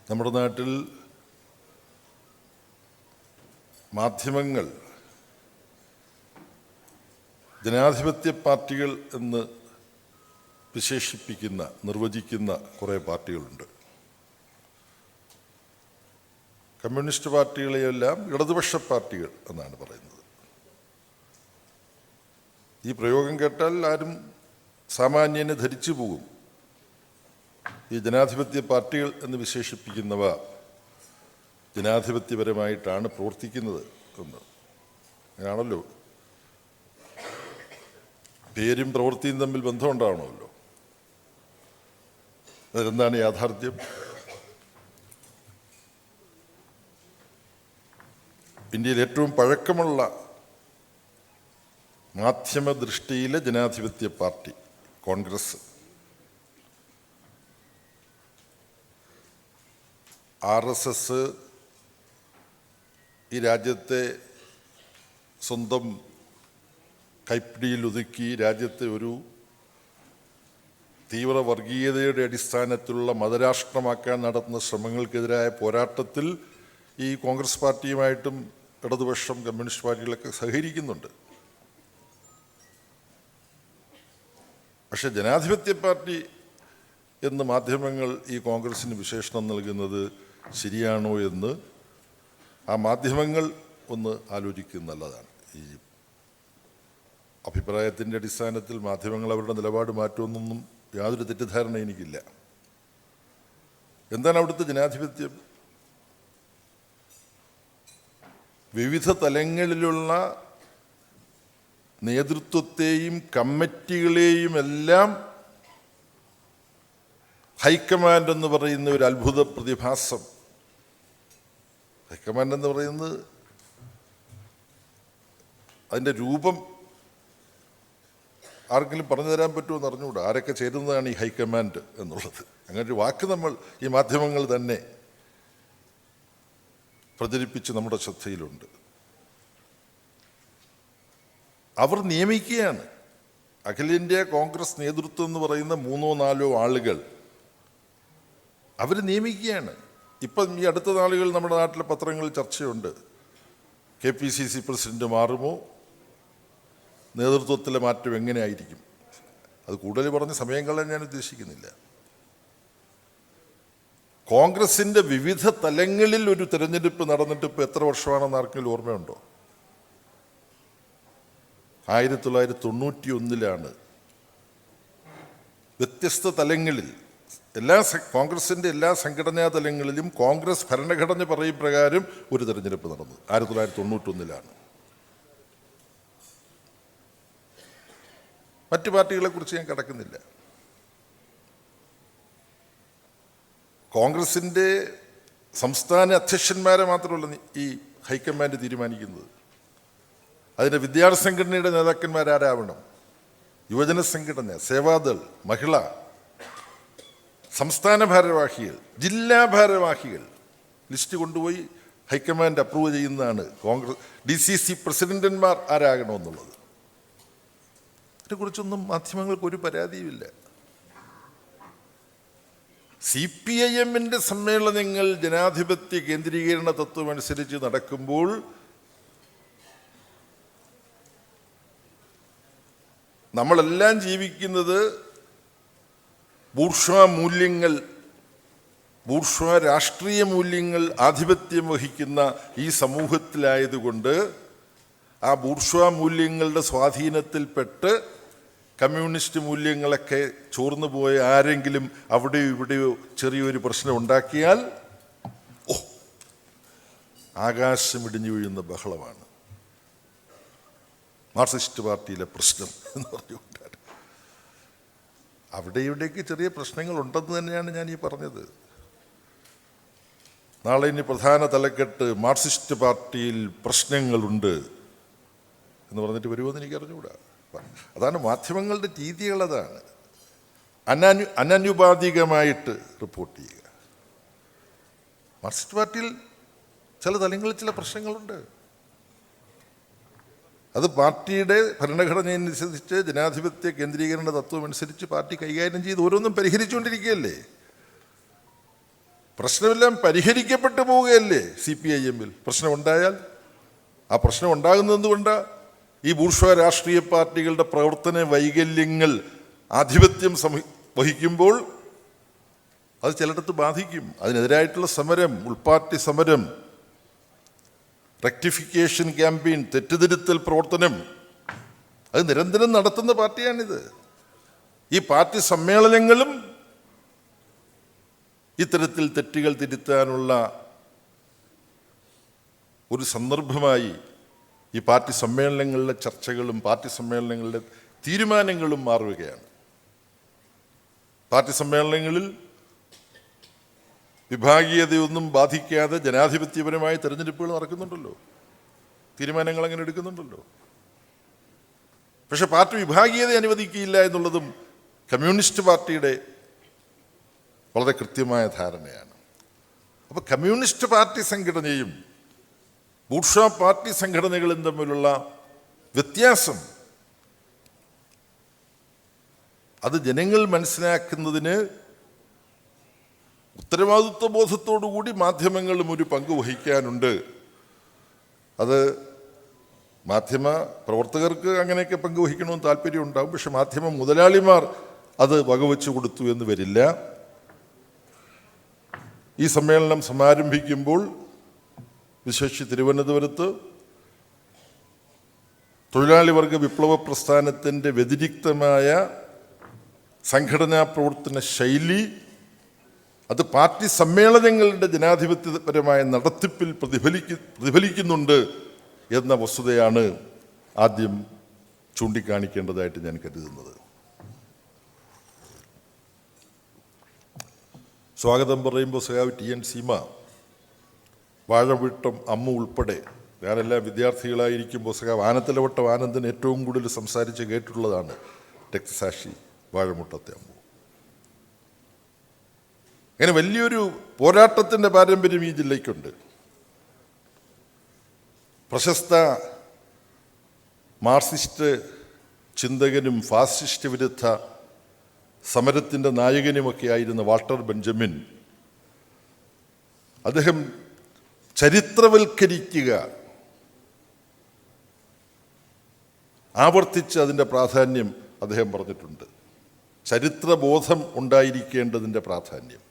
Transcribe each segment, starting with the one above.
നമ്മുടെ നാട്ടിൽ മാധ്യമങ്ങൾ ജനാധിപത്യ പാർട്ടികൾ എന്ന് വിശേഷിപ്പിക്കുന്ന നിർവചിക്കുന്ന കുറേ പാർട്ടികളുണ്ട്. കമ്മ്യൂണിസ്റ്റ് പാർട്ടികളെയെല്ലാം ഇടതുപക്ഷ പാർട്ടികൾ എന്നാണ് പറയുന്നത്. ഈ പ്രയോഗം കേട്ടാൽ ആരും സാമാന്യന് ധരിച്ചു പോകും ഈ ജനാധിപത്യ പാർട്ടികൾ എന്ന് വിശേഷിപ്പിക്കുന്നവ ജനാധിപത്യപരമായിട്ടാണ് പ്രവർത്തിക്കുന്നത് എന്ന്. അങ്ങനെയാണല്ലോ, പേരും പ്രവൃത്തിയും തമ്മിൽ ബന്ധമുണ്ടാവണമല്ലോ. അതെന്താണ് യാഥാർത്ഥ്യം? ഇന്ത്യയിൽ ഏറ്റവും പഴക്കമുള്ള മാധ്യമദൃഷ്ടിയിലെ ജനാധിപത്യ പാർട്ടി കോൺഗ്രസ്, RSS ഈ രാജ്യത്തെ സ്വന്തം കൈപ്പിടിയിൽ ഒതുക്കി രാജ്യത്തെ ഒരു തീവ്ര വർഗീയതയുടെ അടിസ്ഥാനത്തിലുള്ള മതരാഷ്ട്രമാക്കാൻ നടത്തുന്ന ശ്രമങ്ങൾക്കെതിരായ പോരാട്ടത്തിൽ ഈ കോൺഗ്രസ് പാർട്ടിയുമായിട്ടും ഇടതുപക്ഷം കമ്മ്യൂണിസ്റ്റ് പാർട്ടികളൊക്കെ സഹകരിക്കുന്നുണ്ട്. പക്ഷെ ജനാധിപത്യ പാർട്ടി എന്ന് മാധ്യമങ്ങൾ ഈ കോൺഗ്രസിന് വിശേഷണം നൽകുന്നത് ശരിയാണോ എന്ന് ആ മാധ്യമങ്ങൾ ഒന്ന് ആലോചിക്കുന്നത് നല്ലതാണ്. ഈ അഭിപ്രായത്തിൻ്റെ അടിസ്ഥാനത്തിൽ മാധ്യമങ്ങൾ അവരുടെ നിലപാട് മാറ്റുമെന്നൊന്നും യാതൊരു തെറ്റിദ്ധാരണ എനിക്കില്ല. എന്താണ് അവിടുത്തെ ജനാധിപത്യം? വിവിധ തലങ്ങളിലുള്ള നേതൃത്വത്തെയും കമ്മിറ്റികളെയും എല്ലാം ഹൈക്കമാൻഡ് എന്ന് പറയുന്ന ഒരു അത്ഭുത പ്രതിഭാസം. ഹൈക്കമാൻഡ് എന്ന് പറയുന്നത് അതിൻ്റെ രൂപം ആർക്കെങ്കിലും പറഞ്ഞു തരാൻ പറ്റുമെന്ന് അറിഞ്ഞുകൂടാ. ആരൊക്കെ ചേരുന്നതാണ് ഈ ഹൈക്കമാൻഡ് എന്നുള്ളത്? അങ്ങനെ ഒരു വാക്ക് നമ്മൾ ഈ മാധ്യമങ്ങൾ തന്നെ പ്രചരിപ്പിച്ച് നമ്മുടെ ശ്രദ്ധയിലുണ്ട്. അവർ നിയമിക്കുകയാണ്. അഖിലേന്ത്യാ കോൺഗ്രസ് നേതൃത്വം എന്ന് പറയുന്ന 3-4 ആളുകൾ അവർ നിയമിക്കുകയാണ്. ഇപ്പം ഈ അടുത്ത നാളുകൾ നമ്മുടെ നാട്ടിലെ പത്രങ്ങളിൽ ചർച്ചയുണ്ട്. KPCC പ്രസിഡന്റ് മാറുമോ? നേതൃത്വത്തിലെ മാറ്റം എങ്ങനെയായിരിക്കും? അത് കൂടുതൽ പറഞ്ഞ് സമയം കളയാൻ ഞാൻ ഉദ്ദേശിക്കുന്നില്ല. കോൺഗ്രസിൻ്റെ വിവിധ തലങ്ങളിൽ ഒരു തെരഞ്ഞെടുപ്പ് നടന്നിട്ട് ഇപ്പോൾ എത്ര വർഷമാണെന്ന് ആർക്കെങ്കിലും ഓർമ്മയുണ്ടോ? 1991 വ്യത്യസ്ത തലങ്ങളിൽ കോൺഗ്രസിൻ്റെ എല്ലാ സംഘടനാ തലങ്ങളിലും കോൺഗ്രസ് ഭരണഘടന പറയും പ്രകാരം ഒരു തെരഞ്ഞെടുപ്പ് നടന്നു. 1991. മറ്റു പാർട്ടികളെക്കുറിച്ച് ഞാൻ കടക്കുന്നില്ല. കോൺഗ്രസിൻ്റെ സംസ്ഥാന അധ്യക്ഷന്മാരെ മാത്രമല്ല ഈ ഹൈക്കമാൻഡ് തീരുമാനിക്കുന്നത്. അതിൻ്റെ വിദ്യാർത്ഥി സംഘടനയുടെ നേതാക്കന്മാരാരാവണം, യുവജന സംഘടന, സേവാദൾ, മഹിള, സംസ്ഥാന ഭാരവാഹികൾ, ജില്ലാ ഭാരവാഹികൾ ലിസ്റ്റ് കൊണ്ടുപോയി ഹൈക്കമാൻഡ് അപ്രൂവ് ചെയ്യുന്നതാണ്. കോൺഗ്രസ് DCC പ്രസിഡന്റന്മാർ ആരാകണമെന്നുള്ളത്. ഇതിനെക്കുറിച്ചൊന്നും മാധ്യമങ്ങൾക്ക് ഒരു പരാതിയുമില്ല. CPIM-ന്റെ സമ്മേളനങ്ങൾ ജനാധിപത്യ കേന്ദ്രീകരണ തത്വം അനുസരിച്ച് നടക്കുമ്പോൾ നമ്മളെല്ലാം ജീവിക്കുന്നത് ബൂർഷ്വാ മൂല്യങ്ങൾ, ബൂർഷ്വാ രാഷ്ട്രീയ മൂല്യങ്ങൾ ആധിപത്യം വഹിക്കുന്ന ഈ സമൂഹത്തിലായതുകൊണ്ട് ആ ബൂർഷ്വാ മൂല്യങ്ങളുടെ സ്വാധീനത്തിൽപ്പെട്ട് കമ്മ്യൂണിസ്റ്റ് മൂല്യങ്ങളൊക്കെ ചോർന്നു പോയ ആരെങ്കിലും അവിടെയോ ഇവിടെയോ ചെറിയൊരു പ്രശ്നം ഉണ്ടാക്കിയാൽ ആകാശം ഇടിഞ്ഞു വീഴുന്ന ബഹളമാണ്. മാർക്സിസ്റ്റ് പാർട്ടിയിലെ പ്രശ്നം എന്ന് പറഞ്ഞുകൊണ്ടാണ്. അവിടെ ഇവിടേക്ക് ചെറിയ പ്രശ്നങ്ങൾ ഉണ്ടെന്ന് തന്നെയാണ് ഞാൻ ഈ പറഞ്ഞത്. നാളെ ഇനി പ്രധാന തലക്കെട്ട് മാർക്സിസ്റ്റ് പാർട്ടിയിൽ പ്രശ്നങ്ങളുണ്ട് എന്ന് പറഞ്ഞിട്ട് വരുമെന്ന് എനിക്ക് അറിഞ്ഞുകൂടാ. അതാണ് മാധ്യമങ്ങളുടെ രീതികൾ. അതാണ് അനനുപാതികമായിട്ട് റിപ്പോർട്ട് ചെയ്യുക. മാർക്സിസ്റ്റ് പാർട്ടിയിൽ ചില തലങ്ങളിൽ ചില പ്രശ്നങ്ങളുണ്ട്. അത് പാർട്ടിയുടെ ഭരണഘടനയനുസരിച്ച് ജനാധിപത്യ കേന്ദ്രീകരണ തത്വം അനുസരിച്ച് പാർട്ടി കൈകാര്യം ചെയ്ത് ഓരോന്നും പരിഹരിച്ചുകൊണ്ടിരിക്കുകയല്ലേ. പ്രശ്നമെല്ലാം പരിഹരിക്കപ്പെട്ടു പോവുകയല്ലേ CPIM-ൽ? പ്രശ്നമുണ്ടായാൽ ആ പ്രശ്നം ഉണ്ടാകുന്നത് എന്തുകൊണ്ടാണ്? ഈ ബൂർഷ്വാ രാഷ്ട്രീയ പാർട്ടികളുടെ പ്രവർത്തന വൈകല്യങ്ങൾ ആധിപത്യം വഹിക്കുമ്പോൾ അത് ചിലയിടത്ത് ബാധിക്കും. അതിനെതിരായിട്ടുള്ള സമരം, ഉൾപാർട്ടി സമരം, റെക്ടിഫിക്കേഷൻ ക്യാമ്പയിൻ, തെറ്റുതിരുത്തൽ പ്രവർത്തനം അത് നിരന്തരം നടത്തുന്ന പാർട്ടിയാണിത്. ഈ പാർട്ടി സമ്മേളനങ്ങളും ഇത്തരത്തിൽ തെറ്റുകൾ തിരുത്താനുള്ള ഒരു സന്ദർഭമായി ഈ പാർട്ടി സമ്മേളനങ്ങളിലെ ചർച്ചകളും പാർട്ടി സമ്മേളനങ്ങളിലെ തീരുമാനങ്ങളും മാറുകയാണ്. പാർട്ടി സമ്മേളനങ്ങളിൽ വിഭാഗീയതയൊന്നും ബാധിക്കാതെ ജനാധിപത്യപരമായ തെരഞ്ഞെടുപ്പുകൾ നടക്കുന്നുണ്ടല്ലോ, തീരുമാനങ്ങൾ അങ്ങനെ എടുക്കുന്നുണ്ടല്ലോ. പക്ഷെ പാർട്ടി വിഭാഗീയത അനുവദിക്കില്ല എന്നുള്ളതും കമ്മ്യൂണിസ്റ്റ് പാർട്ടിയുടെ വളരെ കൃത്യമായ ധാരണയാണ്. അപ്പോൾ കമ്മ്യൂണിസ്റ്റ് പാർട്ടി സംഘടനയും ബൂർഷ്വാ പാർട്ടി സംഘടനകളും തമ്മിലുള്ള വ്യത്യാസം അത് ജനങ്ങൾ മനസ്സിലാക്കുന്നതിന് ഉത്തരവാദിത്വ ബോധത്തോടുകൂടി മാധ്യമങ്ങളും ഒരു പങ്ക് വഹിക്കാനുണ്ട്. അത് മാധ്യമ പ്രവർത്തകർക്ക് അങ്ങനെയൊക്കെ പങ്കുവഹിക്കണമെന്ന് താല്പര്യം ഉണ്ടാകും. പക്ഷെ മാധ്യമ മുതലാളിമാർ അത് വകവെച്ചു കൊടുത്തു എന്ന് വരില്ല. ഈ സമ്മേളനം സമാരംഭിക്കുമ്പോൾ വിശേഷിച്ച് തിരുവനന്തപുരത്ത് തൊഴിലാളി വർഗ വിപ്ലവ പ്രസ്ഥാനത്തിൻ്റെ വ്യതിരിക്തമായ സംഘടനാ പ്രവർത്തന ശൈലി അത് പാർട്ടി സമ്മേളനങ്ങളുടെ ജനാധിപത്യപരമായ നടത്തിപ്പിൽ പ്രതിഫലിക്കുന്നുണ്ട് എന്ന വസ്തുതയാണ് ആദ്യം ചൂണ്ടിക്കാണിക്കേണ്ടതായിട്ട് ഞാൻ കരുതുന്നത്. സ്വാഗതം പറയുമ്പോൾ സഖാവ് TN സീമ, വാഴവട്ടം അമ്മ ഉൾപ്പെടെ ഞാനെല്ലാം വിദ്യാർത്ഥികളായിരിക്കുമ്പോൾ സഖാവ് ആനത്തലവട്ടം ആനന്ദൻ ഏറ്റവും കൂടുതൽ സംസാരിച്ച് കേട്ടിട്ടുള്ളതാണ് രക്തസാക്ഷി വാഴമുട്ടത്തെ അമ്മു. അങ്ങനെ വലിയൊരു പോരാട്ടത്തിൻ്റെ പാരമ്പര്യം ഈ ജില്ലയ്ക്കുണ്ട്. പ്രശസ്ത മാർക്സിസ്റ്റ് ചിന്തകനും ഫാസിസ്റ്റ് വിരുദ്ധ സമരത്തിൻ്റെ നായകനുമൊക്കെ ആയിരുന്ന വാൾട്ടർ ബെഞ്ചമിൻ, അദ്ദേഹം ചരിത്രവൽക്കരിക്കുക, ആവർത്തിച്ച് അതിൻ്റെ പ്രാധാന്യം അദ്ദേഹം പറഞ്ഞിട്ടുണ്ട്. ചരിത്രബോധം ഉണ്ടായിരിക്കേണ്ടതിൻ്റെ പ്രാധാന്യം.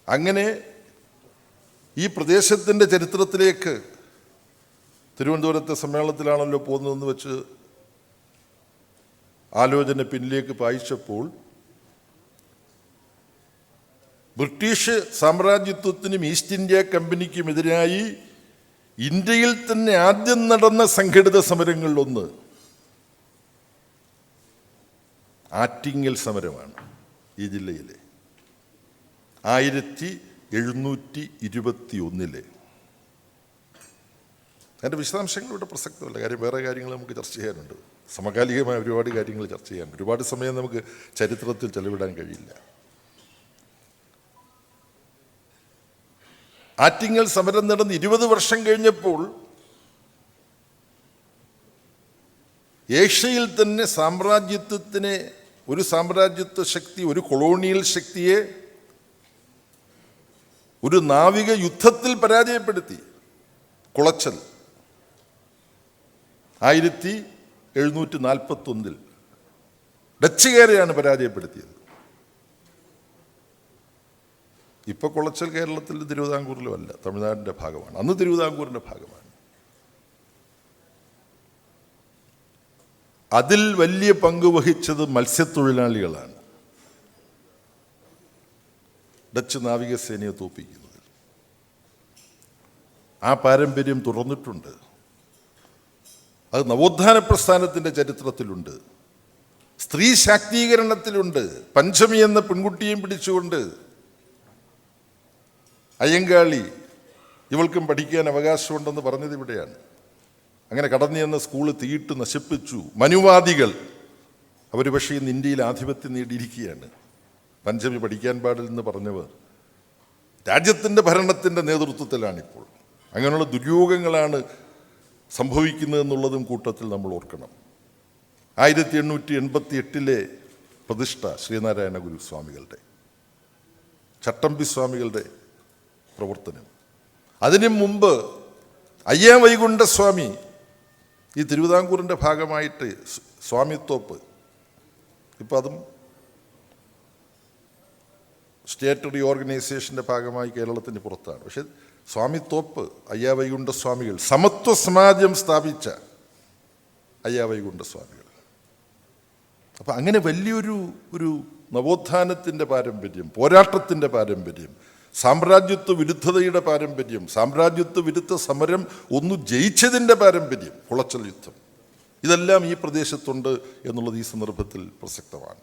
അങ്ങനെ ഈ പ്രദേശത്തിൻ്റെ ചരിത്രത്തിലേക്ക് തിരുവനന്തപുരത്തെ സമ്മേളനത്തിലാണല്ലോ പോകുന്നതെന്ന് വെച്ച് ആലോചന പിന്നിലേക്ക് പായിച്ചപ്പോൾ ബ്രിട്ടീഷ് സാമ്രാജ്യത്വത്തിനും ഈസ്റ്റ് ഇന്ത്യ കമ്പനിക്കുമെതിരായി ഇന്ത്യയിൽ തന്നെ ആദ്യം നടന്ന സംഘടിത സമരങ്ങളിലൊന്ന് ആറ്റിങ്ങൽ സമരമാണ് ഈ ജില്ലയിലെ 1721. അതിൻ്റെ വിശദാംശങ്ങൾ ഇവിടെ പ്രസക്തമല്ല, കാര്യം വേറെ കാര്യങ്ങൾ നമുക്ക് ചർച്ച ചെയ്യാനുണ്ട്. സമകാലികമായ ഒരുപാട് കാര്യങ്ങൾ ചർച്ച ചെയ്യാനുണ്ട്. ഒരുപാട് സമയം നമുക്ക് ചരിത്രത്തിൽ ചെലവിടാൻ കഴിയില്ല. ആറ്റിങ്ങൽ സമരം നടന്ന് 20 വർഷം കഴിഞ്ഞപ്പോൾ ഏഷ്യയിൽ തന്നെ സാമ്രാജ്യത്വത്തിനെ, ഒരു സാമ്രാജ്യത്വ ശക്തി, ഒരു കൊളോണിയൽ ശക്തിയെ ഒരു നാവിക യുദ്ധത്തിൽ പരാജയപ്പെടുത്തി. കുളച്ചൽ 1741 ഡച്ചുകാരെയാണ് പരാജയപ്പെടുത്തിയത്. ഇപ്പൊ കുളച്ചൽ കേരളത്തിൽ തിരുവിതാംകൂറിലും അല്ല, തമിഴ്നാടിൻ്റെ ഭാഗമാണ്. അന്ന് തിരുവിതാംകൂറിൻ്റെ ഭാഗമാണ്. അതിൽ വലിയ പങ്ക് വഹിച്ചത് മത്സ്യത്തൊഴിലാളികളാണ്, ഡച്ച് നാവികസേനയെ തോൽപ്പിക്കുന്നതിൽ. ആ പാരമ്പര്യം തുടർന്നിട്ടുണ്ട്. അത് നവോത്ഥാന പ്രസ്ഥാനത്തിൻ്റെ ചരിത്രത്തിലുണ്ട്, സ്ത്രീ ശാക്തീകരണത്തിലുണ്ട്. പഞ്ചമി എന്ന പെൺകുട്ടിയെയും പിടിച്ചുകൊണ്ട് അയ്യങ്കാളി ഇവൾക്കും പഠിക്കാൻ അവകാശമുണ്ടെന്ന് പറഞ്ഞത് ഇവിടെയാണ്. അങ്ങനെ കടന്നു ചെന്ന സ്കൂള് തീയിട്ട് നശിപ്പിച്ചു. മനുവാദികൾ അവർ പക്ഷേ ഇന്ന് ഇന്ത്യയിൽ ആധിപത്യം നേടിയിരിക്കുകയാണ്. പഞ്ചമി പഠിക്കാൻ പാടില്ലെന്ന് പറഞ്ഞവർ രാജ്യത്തിൻ്റെ ഭരണത്തിൻ്റെ നേതൃത്വത്തിലാണിപ്പോൾ. അങ്ങനെയുള്ള ദുര്യോഗങ്ങളാണ് സംഭവിക്കുന്നതെന്നുള്ളതും കൂട്ടത്തിൽ നമ്മൾ ഓർക്കണം. 1888 പ്രതിഷ്ഠ ശ്രീനാരായണ ഗുരുസ്വാമികളുടെ, ചട്ടമ്പി സ്വാമികളുടെ പ്രവർത്തനം. അതിനു മുമ്പ് അയ്യാവൈകുണ്ഠസ്വാമി ഈ തിരുവിതാംകൂറിൻ്റെ ഭാഗമായിട്ട് സ്വാമിത്തോപ്പ്, ഇപ്പം അതും സ്റ്റേറ്റ് റീഓർഗനൈസേഷൻ്റെ ഭാഗമായി കേരളത്തിന് പുറത്താണ്. പക്ഷെ സ്വാമിത്തോപ്പ് അയ്യാവൈകുണ്ഠസ്വാമികൾ, സമത്വ സമാജം സ്ഥാപിച്ച അയ്യാവൈകുണ്ഠസ്വാമികൾ. അപ്പം അങ്ങനെ വലിയൊരു നവോത്ഥാനത്തിൻ്റെ പാരമ്പര്യം, പോരാട്ടത്തിൻ്റെ പാരമ്പര്യം, സാമ്രാജ്യത്വ വിരുദ്ധതയുടെ പാരമ്പര്യം, സാമ്രാജ്യത്വ വിരുദ്ധ സമരം ഒന്നു ജയിച്ചതിൻ്റെ പാരമ്പര്യം, കുളച്ചൽ യുദ്ധം, ഇതെല്ലാം ഈ പ്രദേശത്തുണ്ട് എന്നുള്ളത് ഈ സന്ദർഭത്തിൽ പ്രസക്തമാണ്.